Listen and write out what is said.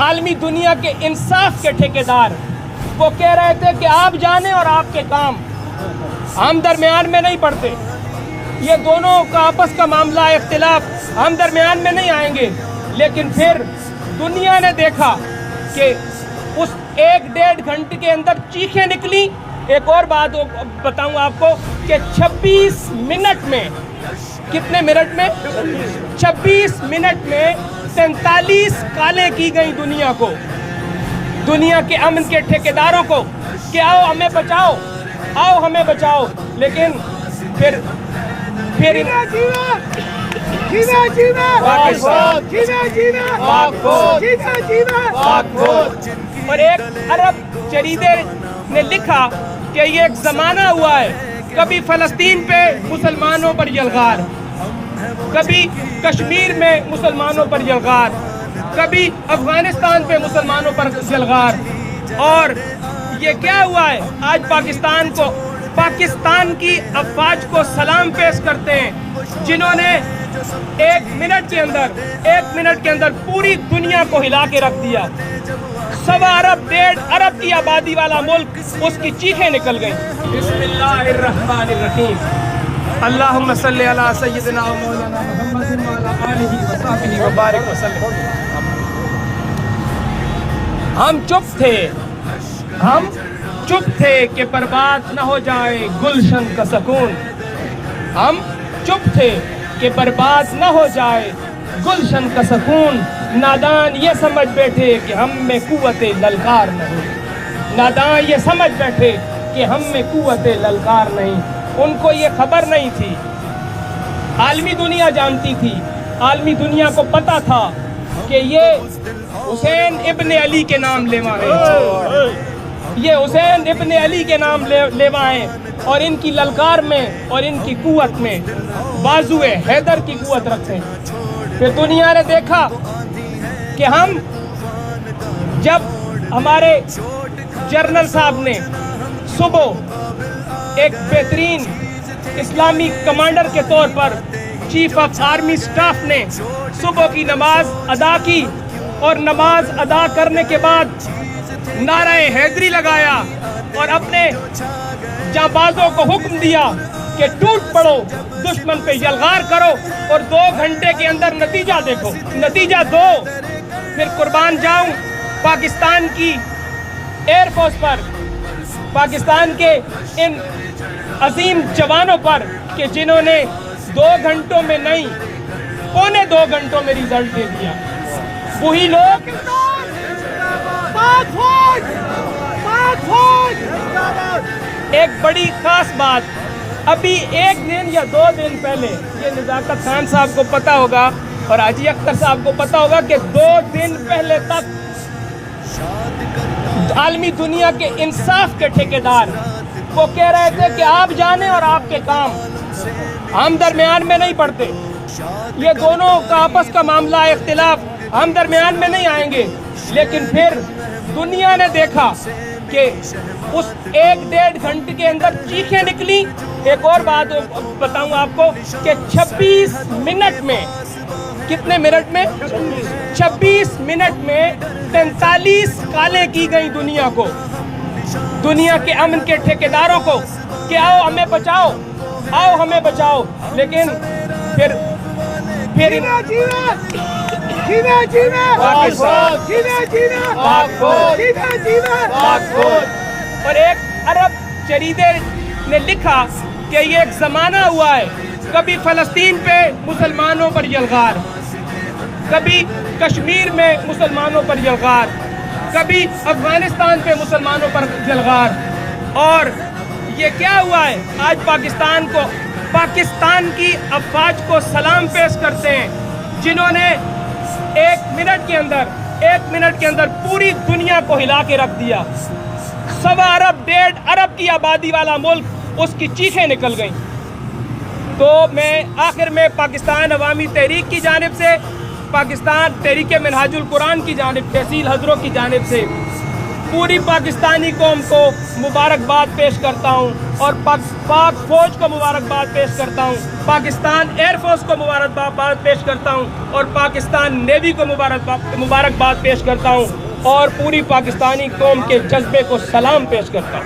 عالمی دنیا کے انصاف کے ٹھیکیدار وہ کہہ رہے تھے کہ آپ جانیں اور آپ کے کام، ہم درمیان میں نہیں پڑتے، یہ دونوں کا آپس کا معاملہ اختلاف، ہم درمیان میں نہیں آئیں گے۔ لیکن پھر دنیا نے دیکھا کہ اس 1-1.5 گھنٹے کے اندر چیخیں نکلی۔ ایک اور بات بتاؤں آپ کو کہ 26 منٹ میں، کتنے منٹ میں؟ 26 منٹ میں 43 کالیں کی گئی دنیا کو، دنیا کے امن کے ٹھیکیداروں کو کہ آؤ ہمیں بچاؤ، آؤ ہمیں بچاؤ۔ لیکن پھر اور ایک عرب جریدے نے لکھا کہ یہ ایک زمانہ ہوا ہے، کبھی فلسطین پہ مسلمانوں پر یلغار، کبھی کشمیر میں مسلمانوں پر یلغار، کبھی افغانستان پہ مسلمانوں پر یلغار۔ اور یہ کیا ہوا ہے؟ آج پاکستان کی افواج کو سلام پیش کرتے ہیں، جنہوں نے 1 منٹ کے اندر پوری دنیا کو ہلا کے رکھ دیا۔ 1.25 ارب 1.5 ارب کی آبادی والا ملک، اس کی چیخیں نکل گئیں۔ بسم اللہ الرحمن الرحیم، اللہم صلی علی سیدنا و مولانا محمد وعلی آلہ وصحبہ وبارک وسلم۔ ہم چپ تھے کہ برباد نہ ہو جائے گلشن کا سکون، ہم چپ تھے کہ برباد نہ ہو جائے گلشن کا سکون۔ نادان یہ سمجھ بیٹھے کہ ہم میں قوت للکار نہیں، نادان یہ سمجھ بیٹھے کہ ہم میں قوت للکار نہیں۔ ان کو یہ خبر نہیں تھی، عالمی دنیا جانتی تھی، عالمی دنیا کو پتا تھا کہ یہ حسین ابن علی کے نام لیوا ہیں، یہ حسین ابن علی کے نام لیوا ہیں، اور ان کی للکار میں اور ان کی قوت میں بازوئے حیدر کی قوت رکھتے ہیں۔ پھر دنیا نے دیکھا کہ جب ہمارے جنرل صاحب نے صبح ایک بہترین اسلامی کمانڈر کے طور پر، چیف آف آرمی سٹاف نے صبح کی نماز ادا کی، اور نماز ادا کرنے کے بعد نعرہ حیدری لگایا اور اپنے جانبازوں کو حکم دیا کہ ٹوٹ پڑو، دشمن پہ یلغار کرو، اور 2 گھنٹے کے اندر نتیجہ دیکھو، نتیجہ دو۔ پھر قربان جاؤں پاکستان کی ایئر فورس پر، پاکستان کے ان عظیم جوانوں پر کہ جنہوں نے 2 گھنٹوں میں نہیں، 2.25 گھنٹوں میں ریزلٹ دے دیا۔ وہی لوگ ایک بڑی خاص بات، ابھی 1 دن یا 2 دن پہلے، یہ نزاکت خان صاحب کو پتا ہوگا اور حاجی اختر صاحب کو پتا ہوگا کہ 2 دن پہلے تک عالمی دنیا کے انصاف کے ٹھیکیدار وہ کہہ رہے تھے کہ آپ جانیں اور آپ کے کام، ہم درمیان میں نہیں پڑتے، یہ دونوں کا آپس کا معاملہ اختلاف، ہم درمیان میں نہیں آئیں گے۔ لیکن پھر دنیا نے دیکھا کہ اس 1-1.5 گھنٹے کے اندر چیخیں نکلی۔ ایک اور بات بتاؤں آپ کو کہ 26 منٹ میں، کتنے منٹ میں؟ 26 منٹ میں 43 کالیں کی گئی دنیا کو، دنیا کے امن کے ٹھیکیداروں کو کہ آؤ ہمیں بچاؤ، آؤ ہمیں بچاؤ۔ لیکن پھر اور ایک عرب جریدے نے لکھا کہ یہ ایک زمانہ ہوا ہے، کبھی فلسطین پہ مسلمانوں پر یلغار، کبھی کشمیر میں مسلمانوں پر یلغار، کبھی افغانستان پہ مسلمانوں پر یلغار۔ اور یہ کیا ہوا ہے؟ آج پاکستان کی افواج کو سلام پیش کرتے ہیں، جنہوں نے 1 منٹ کے اندر پوری دنیا کو ہلا کے رکھ دیا۔ 1.25 ارب 1.5 ارب کی آبادی والا ملک، اس کی چیخیں نکل گئیں۔ تو میں آخر میں پاکستان عوامی تحریک کی جانب سے، پاکستان تحریک منہاج القرآن کی جانب، تحصیل حضروں کی جانب سے پوری پاکستانی قوم کو مبارکباد پیش کرتا ہوں اور پاک فوج کو مبارکباد پیش کرتا ہوں، پاکستان ایئر فورس کو مبارکباد پیش کرتا ہوں اور پاکستان نیوی کو مبارکباد پیش کرتا ہوں اور پوری پاکستانی قوم کے جذبے کو سلام پیش کرتا ہوں۔